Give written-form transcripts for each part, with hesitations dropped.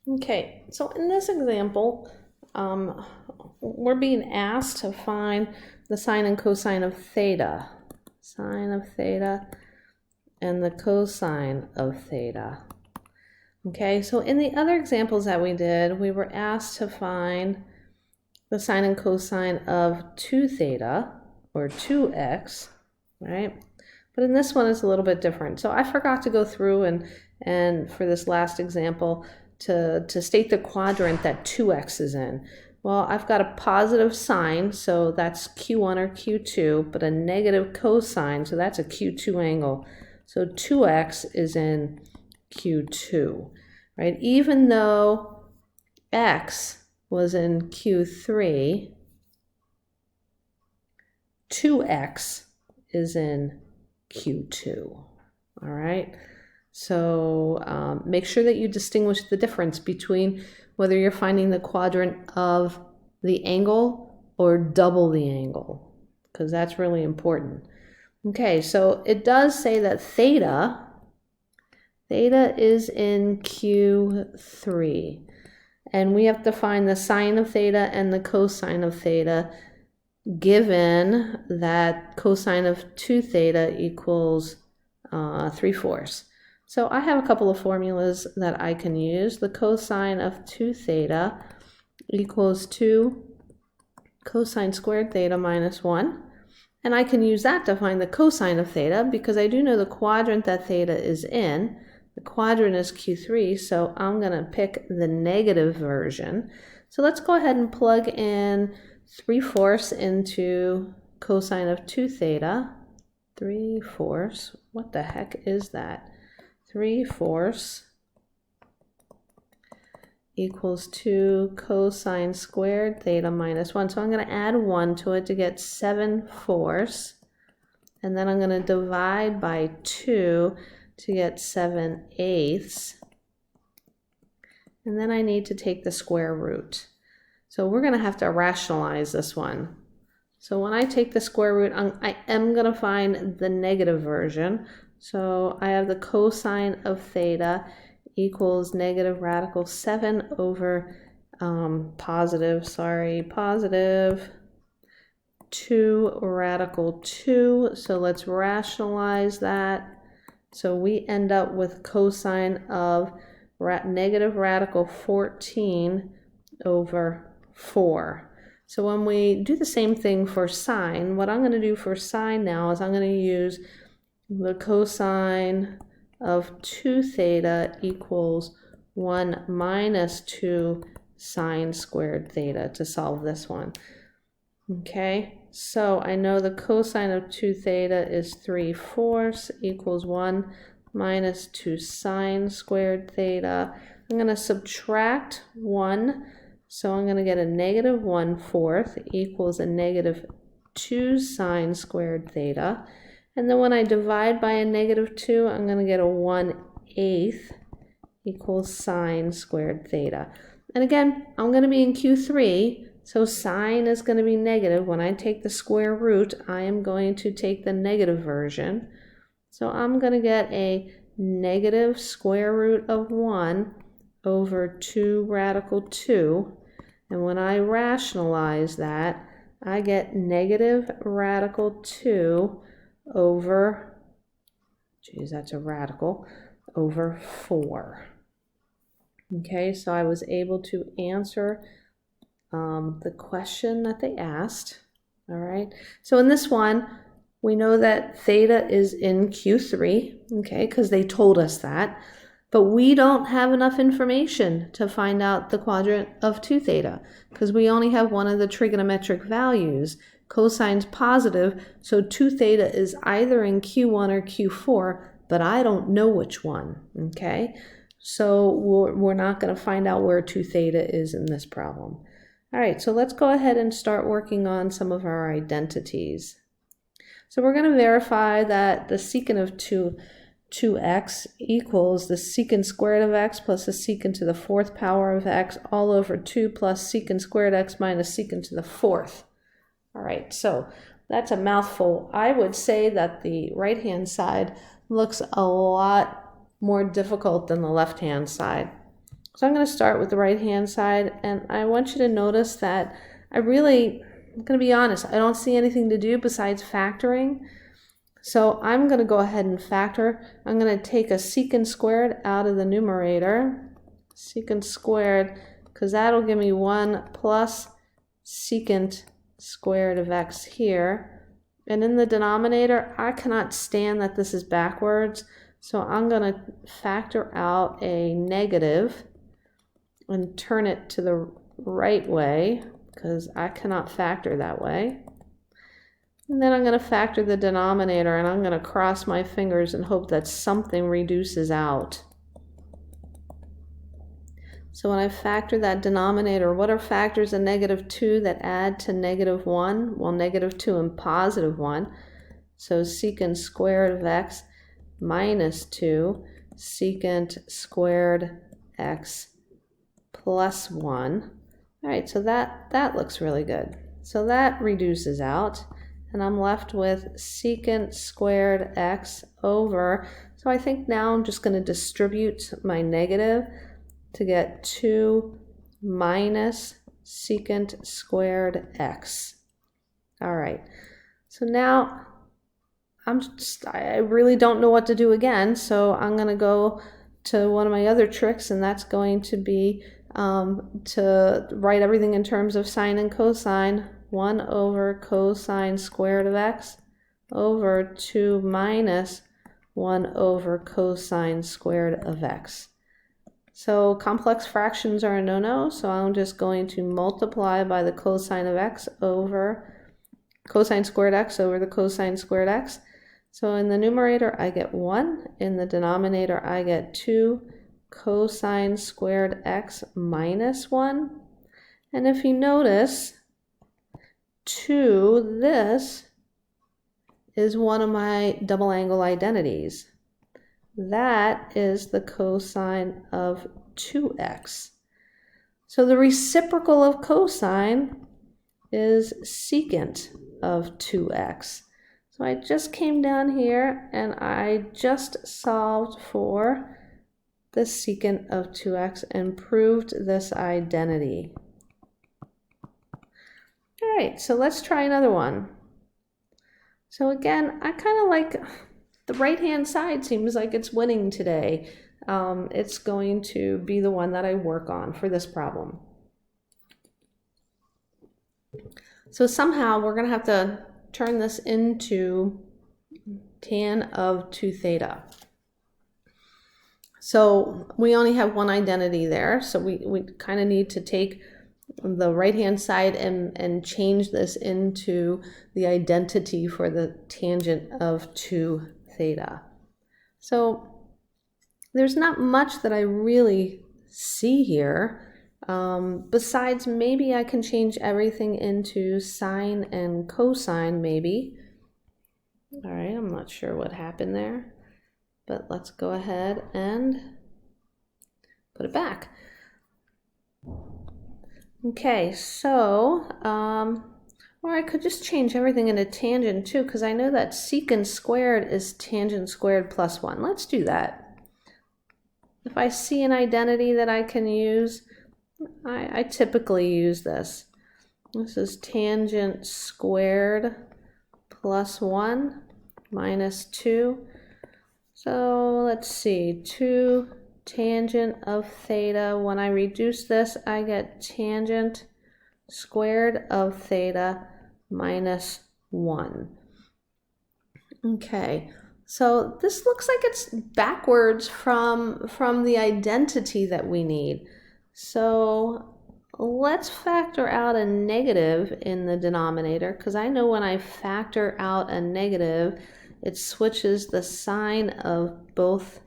Okay, so in this example, we're being asked to find the sine and cosine of theta. Sine of theta and the cosine of theta. Okay, so in the other examples that we did, we were asked to find the sine and cosine of 2 theta, or 2x, right? But in this one, it's a little bit different. So I forgot to go through and for this last example, to state the quadrant that 2x is in. Well, I've got a positive sign, so that's Q1 or Q2, but a negative cosine, so that's a Q2 angle. So 2x is in Q2, right? Even though x was in Q3, 2x is in Q2, all right? So make sure that you distinguish the difference between whether you're finding the quadrant of the angle or double the angle, because that's really important. Okay, so it does say that theta is in Q3, and we have to find the sine of theta and the cosine of theta, given that cosine of 2 theta equals 3/4. So I have a couple of formulas that I can use. The cosine of 2 theta equals 2 cosine squared theta minus 1. And I can use that to find the cosine of theta because I do know the quadrant that theta is in. The quadrant is Q3, so I'm going to pick the negative version. So let's go ahead and plug in 3/4 into cosine of 2 theta. 3/4, what the heck is that? 3/4 equals 2 cosine squared theta minus 1. So I'm going to add 1 to it to get 7/4. And then I'm going to divide by 2 to get 7/8. And then I need to take the square root. So we're going to have to rationalize this one. So when I take the square root, I am going to find the negative version. So I have the cosine of theta equals negative radical 7 over positive 2 radical 2. So let's rationalize that. So we end up with cosine of negative radical 14 over 4. So when we do the same thing for sine, what I'm going to do for sine now is I'm going to use the cosine of 2 theta equals 1 minus 2 sine squared theta to solve this one. Okay, so I know the cosine of 2 theta is 3/4 equals 1 minus 2 sine squared theta. I'm going to subtract 1, so I'm going to get a negative 1/4 equals a negative 2 sine squared theta. And then when I divide by a negative 2, I'm going to get a 1/8 equals sine squared theta. And again, I'm going to be in Q3, so sine is going to be negative. When I take the square root, I am going to take the negative version. So I'm going to get a negative square root of 1 over 2 radical 2. And when I rationalize that, I get negative radical 2 over, that's a radical, over 4. Okay, so I was able to answer the question that they asked. All right, so in this one, we know that theta is in Q3, okay, because they told us that, but we don't have enough information to find out the quadrant of 2 theta because we only have one of the trigonometric values. Cosine's positive, so 2 theta is either in Q1 or Q4, but I don't know which one, okay? So we're not going to find out where 2 theta is in this problem. All right, so let's go ahead and start working on some of our identities. So we're going to verify that the secant of 2x equals the secant squared of x plus the secant to the 4th power of x all over 2 plus secant squared x minus secant to the 4th. All right, so that's a mouthful. I would say that the right-hand side looks a lot more difficult than the left-hand side. So I'm going to start with the right hand side, and I want you to notice that I'm going to be honest, I don't see anything to do besides factoring. So I'm going to go ahead and factor. I'm going to take a secant squared out of the numerator, secant squared, because that'll give me 1 plus secant squared of x here. And in the denominator, I cannot stand that this is backwards, so I'm going to factor out a negative and turn it to the right way, because I cannot factor that way. And then I'm going to factor the denominator, and I'm going to cross my fingers and hope that something reduces out. So when I factor that denominator, what are factors of -2 that add to -1? Well, -2 and +1. So secant squared of x minus 2, secant squared x plus 1. All right, so that looks really good. So that reduces out. And I'm left with secant squared x over, so I think now I'm just going to distribute my negative to get 2 minus secant squared x. All right, so now I really don't know what to do again, so I'm going to go to one of my other tricks, and that's going to be to write everything in terms of sine and cosine. 1 over cosine squared of x over 2 minus 1 over cosine squared of x. So complex fractions are a no-no, so I'm just going to multiply by the cosine of x over cosine squared x over the cosine squared x. So in the numerator I get 1, in the denominator I get 2 cosine squared x minus 1. And if you notice, this is one of my double angle identities. That is the cosine of 2x. So the reciprocal of cosine is secant of 2x. So I just came down here and I just solved for the secant of 2x and proved this identity. All right, so let's try another one. So again, I kind of like the right-hand side, seems like it's winning today. It's going to be the one that I work on for this problem. So somehow we're going to have to turn this into tan of 2 theta. So we only have one identity there, so we kind of need to take the right hand side and change this into the identity for the tangent of 2 theta. So there's not much that I really see here, besides maybe I can change everything into sine and cosine maybe. All right, I'm not sure what happened there, but let's go ahead and put it back. Okay, so, or I could just change everything into tangent too, because I know that secant squared is tangent squared plus 1. Let's do that. If I see an identity that I can use, I typically use this. This is tangent squared plus 1 minus 2. So let's see, 2 tangent of theta. When I reduce this, I get tangent squared of theta minus 1. Okay, so this looks like it's backwards from the identity that we need. So let's factor out a negative in the denominator, because I know when I factor out a negative, it switches the sign of both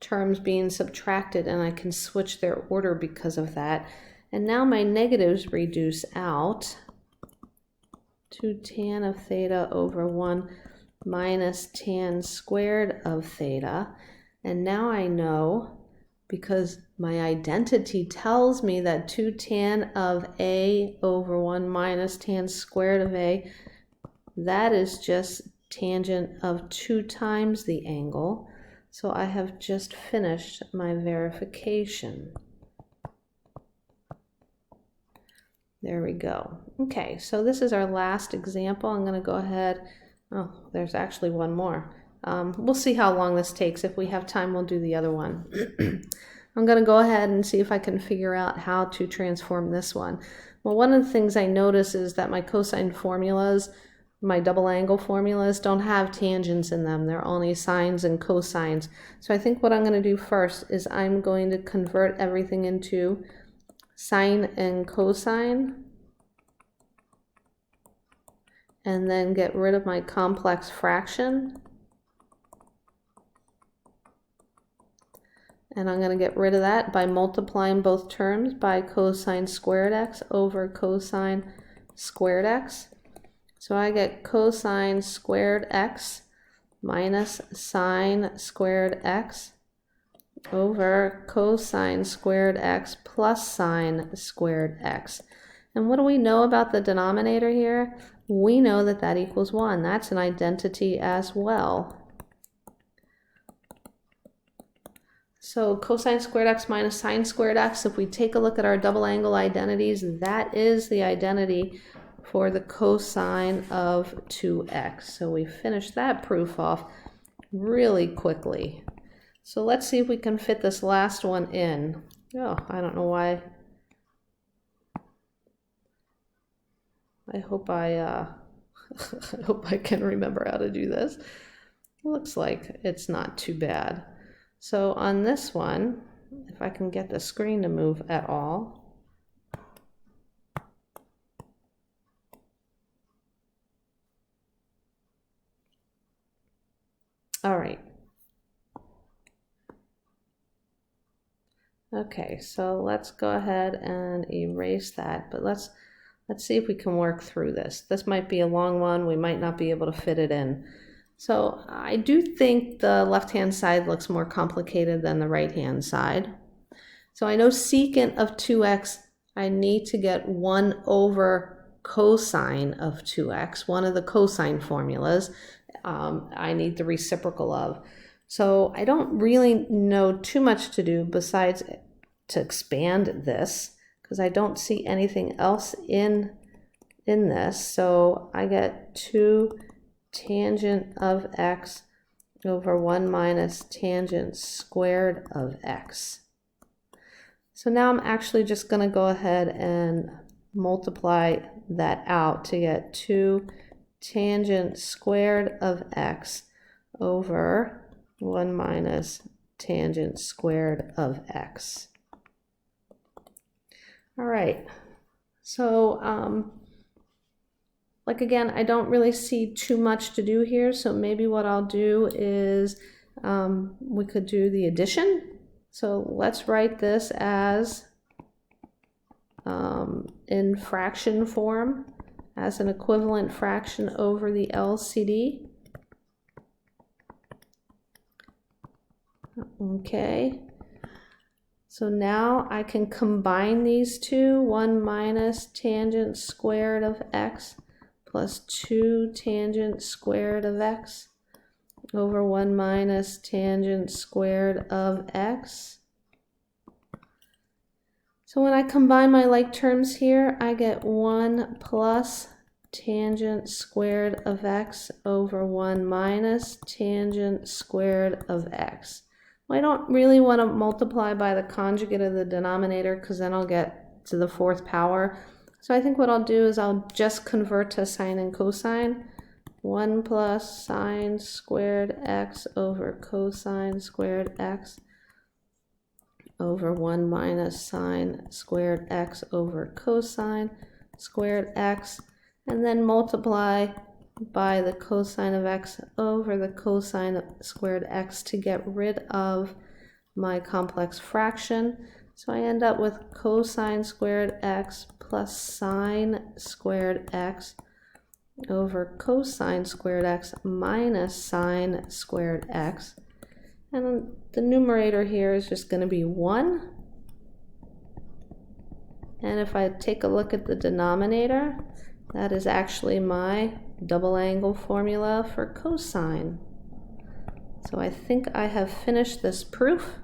terms being subtracted, and I can switch their order because of that. And now my negatives reduce out. 2 tan of theta over 1 minus tan squared of theta. And now I know, because my identity tells me that 2 tan of a over 1 minus tan squared of a, that is just tangent of 2 times the angle. So I have just finished my verification. There we go. Okay, so this is our last example. I'm going to go ahead. Oh, there's actually one more. We'll see how long this takes. If we have time, we'll do the other one. I'm going to go ahead and see if I can figure out how to transform this one. Well, one of the things I notice is that my cosine formulas, my double angle formulas, don't have tangents in them. They're only sines and cosines. So I think what I'm going to do first is I'm going to convert everything into sine and cosine, and then get rid of my complex fraction. And I'm going to get rid of that by multiplying both terms by cosine squared x over cosine squared x. So I get cosine squared x minus sine squared x over cosine squared x plus sine squared x. And what do we know about the denominator here? We know that that equals 1. That's an identity as well. So cosine squared x minus sine squared x, if we take a look at our double angle identities, that is the identity for the cosine of 2x. So we finished that proof off really quickly. So let's see if we can fit this last one in. Oh, I don't know why. I hope I hope I can remember how to do this. Looks like it's not too bad. So on this one, if I can get the screen to move at all. All right. Okay, so let's go ahead and erase that, but let's see if we can work through this. This might be a long one. We might not be able to fit it in. So I do think the left-hand side looks more complicated than the right-hand side. So I know secant of 2x, I need to get 1 over cosine of 2x, one of the cosine formulas. I need the reciprocal of. So I don't really know too much to do besides to expand this, because I don't see anything else in this. So I get 2 tangent of x over 1 minus tangent squared of x. So now I'm actually just going to go ahead and multiply that out to get 2 tangent squared of x over 1 minus tangent squared of x. All right, so like again, I don't really see too much to do here, so maybe what I'll do is we could do the addition. So let's write this as in fraction form, as an equivalent fraction over the LCD. Okay, so now I can combine these two, 1 minus tangent squared of x plus 2 tangent squared of x over 1 minus tangent squared of x. So when I combine my like terms here, I get 1 plus tangent squared of x over 1 minus tangent squared of x. I don't really want to multiply by the conjugate of the denominator because then I'll get to the 4th power. So I think what I'll do is I'll just convert to sine and cosine. 1 plus sine squared x over cosine squared x over 1 minus sine squared x over cosine squared x, and then multiply by the cosine of x over the cosine of squared x to get rid of my complex fraction. So I end up with cosine squared x plus sine squared x over cosine squared x minus sine squared x. And the numerator here is just going to be 1. And if I take a look at the denominator, that is actually my double angle formula for cosine. So I think I have finished this proof.